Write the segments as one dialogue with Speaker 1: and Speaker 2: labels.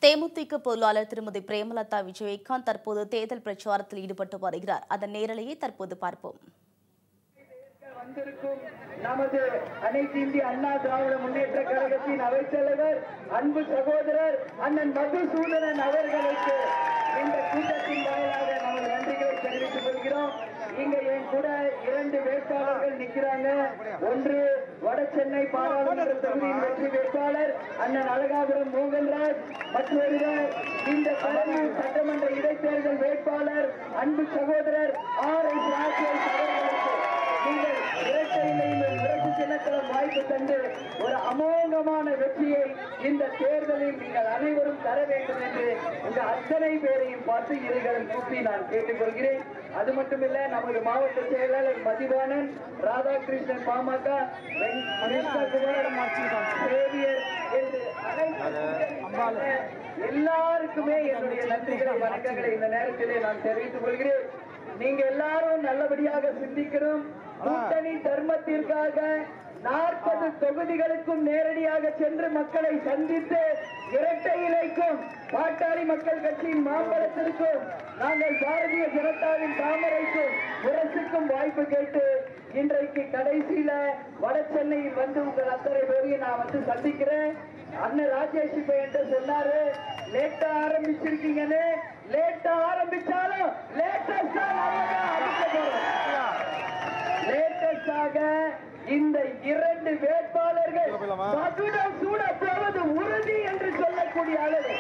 Speaker 1: தேமுதிக பொருளாளர் திருமதி பிரேமலதா விஜயகாந்த் தற்போது தேர்தல் பிரச்சாரத்தில் ஈடுபட்டு வருகிறார். அதன் நேரலையை தற்போது பார்ப்போம்.
Speaker 2: வந்திருக்கும் நமது அனைத்து இந்திய அண்ணா திராவிட முன்னேற்ற கழகத்தின் அவைத்தலைவர் அன்பு சகோதரர் அண்ணன் மதுசூதனன் அவர்களுக்கு இந்த கூட்டத்தின் வாயிலாக நமது நன்றிகளை தெரிவித்துக் கொள்கிறோம். இங்க என் கூட 2 வேட்பாளர்கள் நிற்கிறாங்க. ஒன்று வட சென்னை பாராளுமன்ற தொகுதியின் வெற்றி வேட்பாளர் அண்ணன் அழகாபுரம் மோகன்ராஜ், மற்றொருவர் இந்த கடலூர் சட்டமன்ற இடைத்தேர்தல் வேட்பாளர் அன்பு சகோதரர் RS ராஜேஷ் அவர்களுக்கு நீங்கள் இரட்டை இலையில் விரட்டு சின்னக்களம் வாய்ப்பு தந்து ஒரு அமோகமான வெற்றியை இந்த தேர்தலில் நீங்கள் அனைவரும் தர வேண்டும் என்று உங்க அத்தனை பேரையும் பார்த்து இருகளும் கூப்பி நான் கேட்டுக்கொள்கிறேன். அது மட்டுமில்ல, நமது மாவட்ட செயலாளர் மதிவாணன், ராதாகிருஷ்ணன், பாமக, சேவியர் என்று எல்லாருக்குமே என்னுடைய நன்றிகளை வணக்கங்களை இந்த நேரத்திலே நான் தெரிவித்துக் கொள்கிறேன். நீங்க எல்லாரும் நல்லபடியாக சிந்திக்கணும். கூட்டணி தர்மத்திற்காக 40 தொகுதிகளுக்கும் நேரடியாக சென்று மக்களை சந்தித்து இரட்டை இலைக்கும் பாட்டாளி மக்கள் கட்சியின் மாம்பழத்திற்கும் நாங்கள் பாரதிய ஜனதாவின் தாமரைக்கும் முரசுக்கும் வாய்ப்பு கேட்டு இன்றைக்கு கடைசியில வட சென்னையில் வந்து உங்கள் அத்தனை பேரையும் நான் வந்து சந்திக்கிறேன். அண்ணன் ராஜேஷ் இப்ப என்கிட்ட சொன்னாரு, லேட்டா ஆரம்பிச்சிருக்கீங்கன்னு. லேட்டா ஆரம்பிச்சாலும் லேட்டஸ்டாக இந்த 2 வேட்பாளர்கள் மகுடம் சூட போவது உறுதி என்று சொல்லக்கூடிய அளவு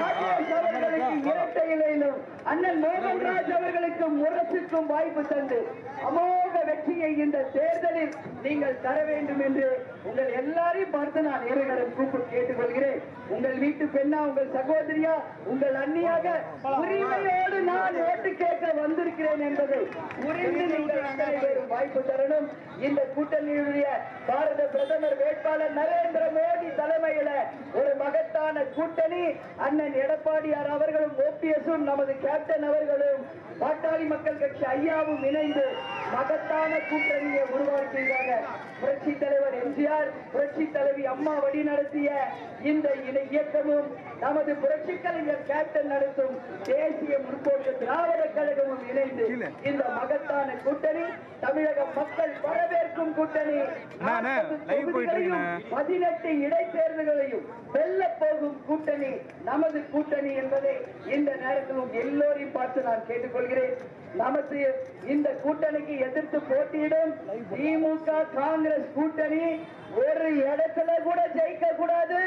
Speaker 2: ராஜேஷ் அவர்களுக்கு இரட்டை இலையிலும் அண்ணன் மோகன்ராஜ் அவர்களுக்கு முரசுக்கும் வாய்ப்பு தந்து அமோக வெற்றியை இந்த தேர்தலில் நீங்கள் தர வேண்டும் என்று உங்கள் எல்லாரையும் பார்த்து நான் இருவரும் கூப்பிட்டு கேட்டுக்கொள்கிறேன். உங்கள் வீட்டு பெண்ணா, உங்கள் சகோதரியா, உங்கள் அண்ணியாக உரிமையோடு நான் ஓட்டு கேட்க வந்திருக்கிறேன் என்பதை புரிந்து நீங்கள் அத்தனை பேரும் வாய்ப்பு தரணும். இந்த கூட்டணியுடைய பாரத பிரதமர் வேட்பாளர் நரேந்திர மோடி தலைமையில ஒரு மகத்தான கூட்டணி. அண்ணன் எடப்பாடியார் அவர்களும் OPS-ம் நமது கேப்டன் அவர்களும் பாட்டாளி மக்கள் கட்சி ஐயாவும் இணைந்து மகத்தான கூட்டணியை உருவாக்கியிருக்காங்க. புரட்சி தலைவர் எம்ஜிஆர், புரட்சி தலைவி அம்மா வழி நடத்திய இந்த இயக்கமும் நமது புரட்சி கலைஞர் கேப்டன் நடத்தும் தேசிய முற்போக்கு திராவிட கழகமும் இணைந்து இந்த மகத்தான கூட்டணி, தமிழக மக்கள் வரவேற்கும் கூட்டணி, 18 இடைத்தேர்தல்களையும் வெல்ல போகும் கூட்டணி நமது கூட்டணி என்பதை இந்த நேரத்தில் எல்லோரையும் பார்த்து நான் கேட்டுக்கொள்கிறேன். நமது இந்த கூட்டணிக்கு எதிர்த்து போட்டியிடும் திமுக காங்கிரஸ் கூட்டணி ஒரு இடத்துல கூட ஜெயிக்க கூடாது.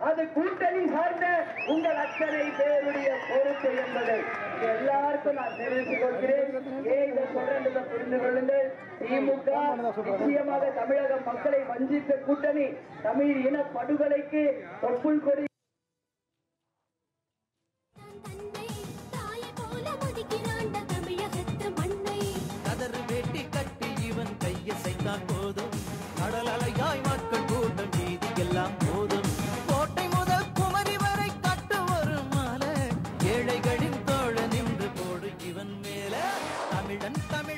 Speaker 2: அது கூட்டணி சார்ந்த உங்கள் அத்தனை பேருடைய பொறுப்பு என்பதை எல்லாருக்கும் நான் தெரிவித்துக் கொள்கிறேன். இதை சொல்றதை புரிந்து கொள்ளுங்கள். திமுக நிச்சயமாக தமிழக மக்களை வஞ்சித்த கூட்டணி. தமிழ் இன படுகொலைக்கு தொப்புள் கொடி
Speaker 3: போதும் கடல் அலையாய் மக்கள் கூட்டம் வீதி எல்லாம் போதும். கோட்டை முதல் குமரி வரை கட்டு ஒரு மாலை ஏழைகளின் தோழ நின்று போடு இவன் மேல தமிழன் தமிழ்